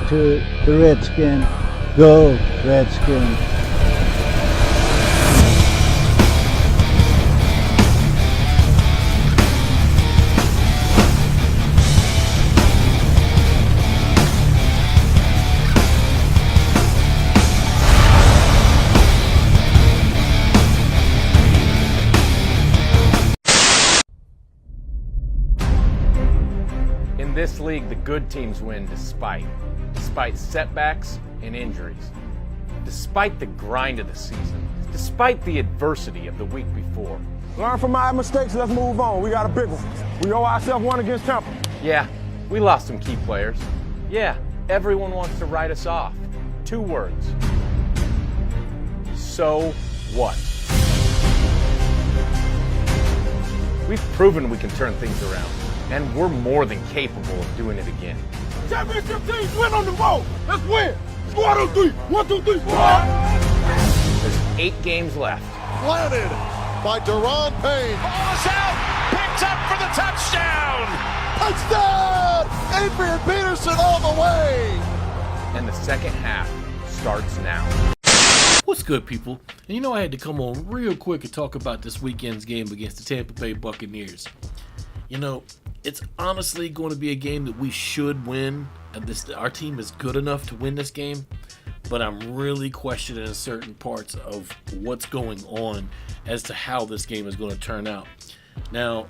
to the Redskins. Go, Redskins. In this league, the good teams win despite setbacks and injuries, despite the grind of the season, despite the adversity of the week before. Learn from my mistakes, let's move on. We got a big one. We owe ourselves one against Tampa. Yeah, we lost some key players. Yeah, everyone wants to write us off. 2 words. So what? We've proven we can turn things around, and we're more than capable of doing it again. Championship teams win on the road. Let's win. 1, 2, 3. 1, 2, 3. Squad. There's 8 games left. Planted by Deron Payne. Ball is out. Picked up for the touchdown. Touchdown! Adrian Peterson all the way. And the second half starts now. What's good, people? And you know I had to come on real quick and talk about this weekend's game against the Tampa Bay Buccaneers. You know, it's honestly going to be a game that we should win, and our team is good enough to win this game, but I'm really questioning certain parts of what's going on as to how this game is going to turn out. Now,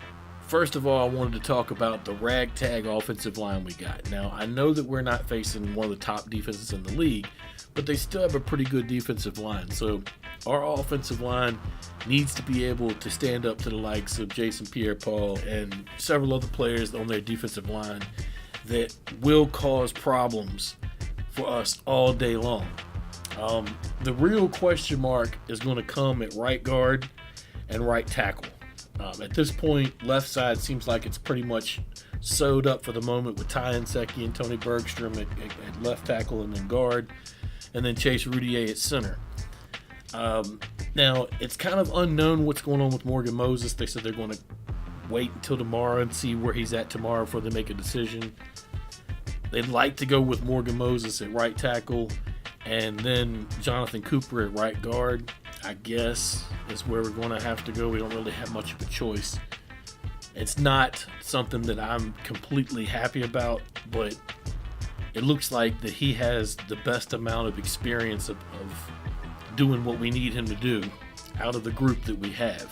first of all, I wanted to talk about the ragtag offensive line we got. Now, I know that we're not facing one of the top defenses in the league, but they still have a pretty good defensive line. So our offensive line needs to be able to stand up to the likes of Jason Pierre-Paul and several other players on their defensive line that will cause problems for us all day long. The real question mark is going to come at right guard and right tackle. At this point, left side seems like it's pretty much sewed up for the moment with Ty Nsekhe and Tony Bergstrom at left tackle and then guard, and then Chase Routier at center. Now, it's kind of unknown what's going on with Morgan Moses. They said they're going to wait until tomorrow and see where he's at tomorrow before they make a decision. They'd like to go with Morgan Moses at right tackle and then Jonathan Cooper at right guard. I guess is where we're going to have to go. We don't really have much of a choice. It's not something that I'm completely happy about, but it looks like that he has the best amount of experience of doing what we need him to do out of the group that we have.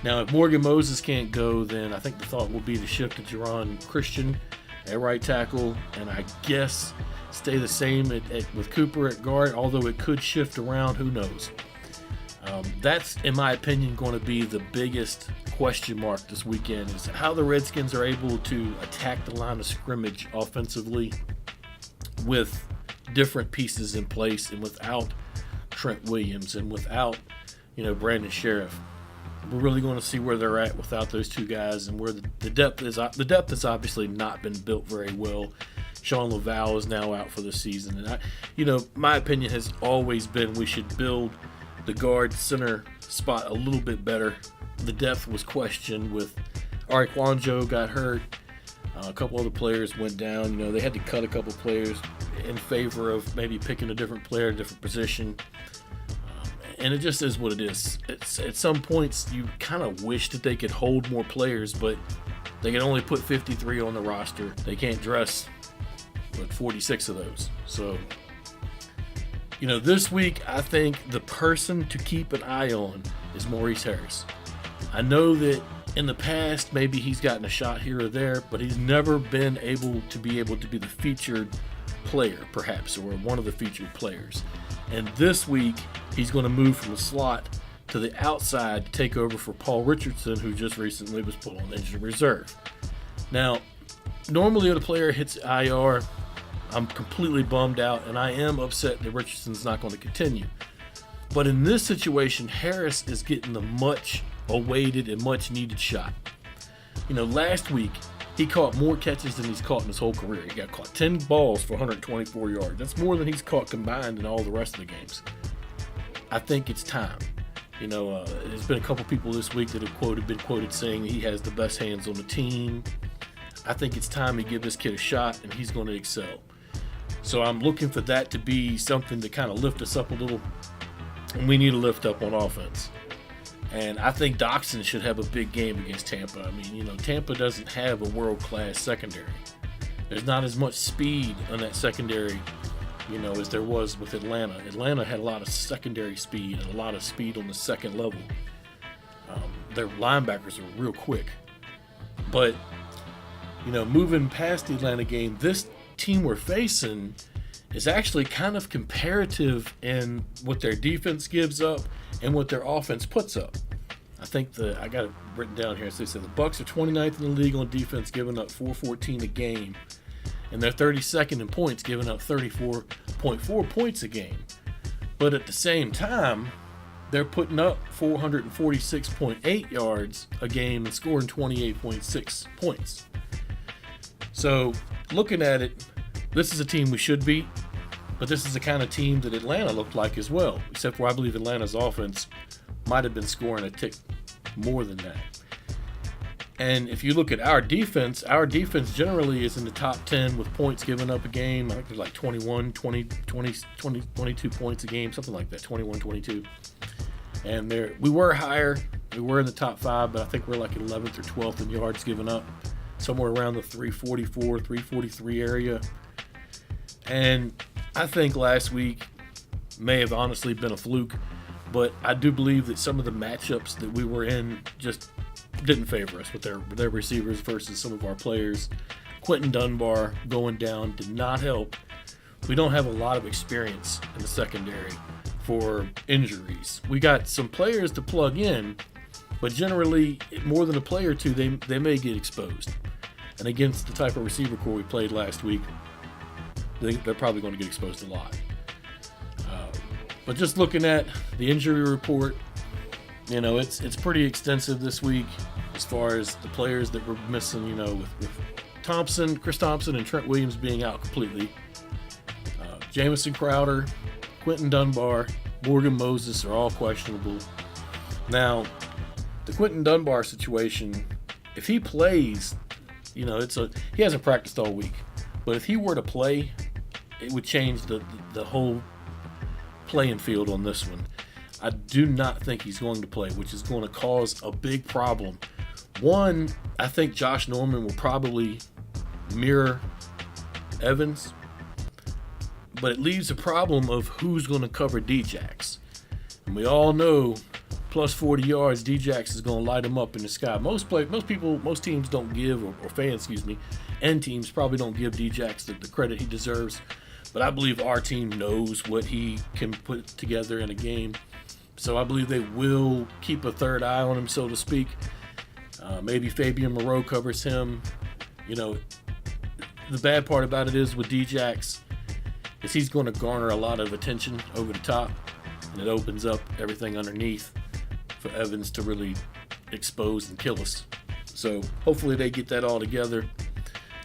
Now, if Morgan Moses can't go, then I think the thought will be to shift to Jerron Christian at right tackle, and I guess stay the same with Cooper at guard, although it could shift around, who knows. That's, in my opinion, going to be the biggest question mark this weekend, is how the Redskins are able to attack the line of scrimmage offensively with different pieces in place and without Trent Williams and without, Brandon Sheriff. We're really going to see where they're at without those two guys, and where the depth is. The depth has obviously not been built very well. Sean Laval is now out for the season, and my opinion has always been we should build the guard center spot a little bit better. The depth was questioned with Arik Wanjo got hurt. A couple other players went down. They had to cut a couple players in favor of maybe picking a different player, a different position. And it just is what it is. At some points, you kind of wish that they could hold more players, but they can only put 53 on the roster. They can't dress 46 of those. So, this week, I think the person to keep an eye on is Maurice Harris. I know that in the past, maybe he's gotten a shot here or there, but he's never been able to be the featured player, perhaps, or one of the featured players. And this week, he's going to move from the slot to the outside to take over for Paul Richardson, who just recently was put on injured reserve. Now, normally when a player hits IR, I'm completely bummed out, and I am upset that Richardson's not going to continue. But in this situation, Harris is getting the much awaited and much needed shot. Last week, he caught more catches than he's caught in his whole career. He got caught 10 balls for 124 yards. That's more than he's caught combined in all the rest of the games. I think it's time. There's been a couple people this week that have been quoted saying he has the best hands on the team. I think it's time to give this kid a shot, and he's going to excel. So I'm looking for that to be something to kind of lift us up a little. And we need to lift up on offense. And I think Doxson should have a big game against Tampa. I mean, Tampa doesn't have a world-class secondary. There's not as much speed on that secondary, as there was with Atlanta. Atlanta had a lot of secondary speed and a lot of speed on the second level. Their linebackers are real quick. But, moving past the Atlanta game, this team we're facing is actually kind of comparative in what their defense gives up and what their offense puts up. I think I got it written down here. So they said the Bucs are 29th in the league on defense, giving up 414 a game, and they're 32nd in points, giving up 34.4 points a game. But at the same time, they're putting up 446.8 yards a game and scoring 28.6 points. So looking at it, this is a team we should beat, but this is the kind of team that Atlanta looked like as well, except for I believe Atlanta's offense might have been scoring a tick more than that. And if you look at our defense generally is in the top 10 with points given up a game. I think there's like 21, 20, 22 points a game, something like that, 21, 22. And we were higher. We were in the top 5, but I think we're like 11th or 12th in yards given up, somewhere around the 344, 343 area. And I think last week may have honestly been a fluke, but I do believe that some of the matchups that we were in just didn't favor us with their receivers versus some of our players. Quentin Dunbar going down did not help. We don't have a lot of experience in the secondary for injuries. We got some players to plug in, but generally, more than a play or two, they may get exposed. And against the type of receiver core we played last week, they're probably going to get exposed a lot. But just looking at the injury report, it's pretty extensive this week as far as the players that we're missing, with Chris Thompson and Trent Williams being out completely. Jamison Crowder, Quentin Dunbar, Morgan Moses are all questionable. Now, the Quentin Dunbar situation, if he plays, he hasn't practiced all week, but if he were to play, it would change the whole playing field on this one. I do not think he's going to play, which is going to cause a big problem. One, I think Josh Norman will probably mirror Evans, but it leaves a problem of who's going to cover Djax. And we all know plus 40 yards, Djax is going to light him up in the sky. Most teams don't give, or fans, and teams probably don't give Djax the credit he deserves. But I believe our team knows what he can put together in a game. So I believe they will keep a third eye on him, so to speak. Maybe Fabian Moreau covers him. The bad part about it is with Djax is he's going to garner a lot of attention over the top, and it opens up everything underneath for Evans to really expose and kill us. So hopefully they get that all together,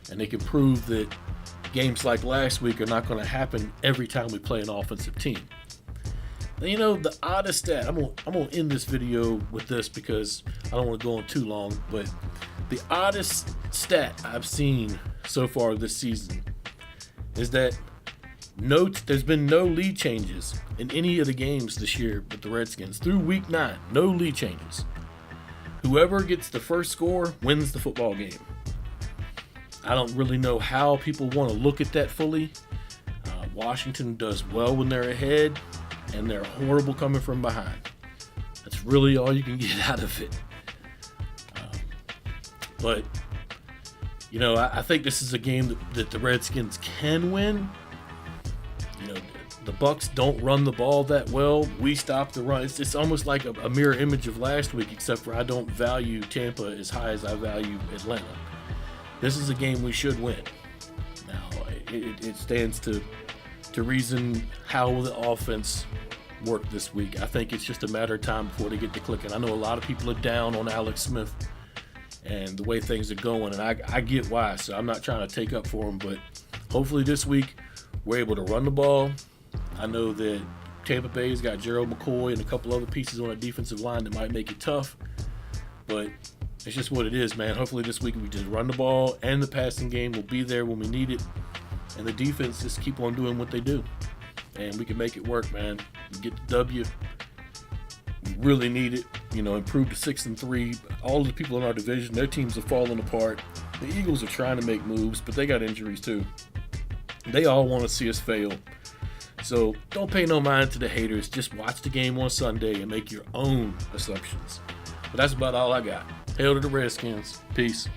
and they can prove that games like last week are not going to happen every time we play an offensive team. Now, the oddest stat, I'm going to end this video with this because I don't want to go on too long, but the oddest stat I've seen so far this season is that there's been no lead changes in any of the games this year with the Redskins. Through week 9, no lead changes. Whoever gets the first score wins the football game. I don't really know how people want to look at that fully. Washington does well when they're ahead, and they're horrible coming from behind. That's really all you can get out of it. But, I think this is a game that the Redskins can win. The Bucs don't run the ball that well. We stop the run. It's almost like a mirror image of last week, except for I don't value Tampa as high as I value Atlanta. This is a game we should win. Now, it stands to reason how the offense worked this week. I think it's just a matter of time before they get to clicking. I know a lot of people are down on Alex Smith and the way things are going, and I get why, so I'm not trying to take up for him, but hopefully this week we're able to run the ball. I know that Tampa Bay's got Gerald McCoy and a couple other pieces on a defensive line that might make it tough, but it's just what it is, man. Hopefully this week we just run the ball, and the passing game will be there when we need it. and the defense just keep on doing what they do. And we can make it work, man. We get the W. We really need it. Improve to 6-3. All the people in our division, their teams are falling apart. The Eagles are trying to make moves, but they got injuries too. They all want to see us fail. So don't pay no mind to the haters. Just watch the game on Sunday and make your own assumptions. But that's about all I got. Hail to the Redskins. Peace.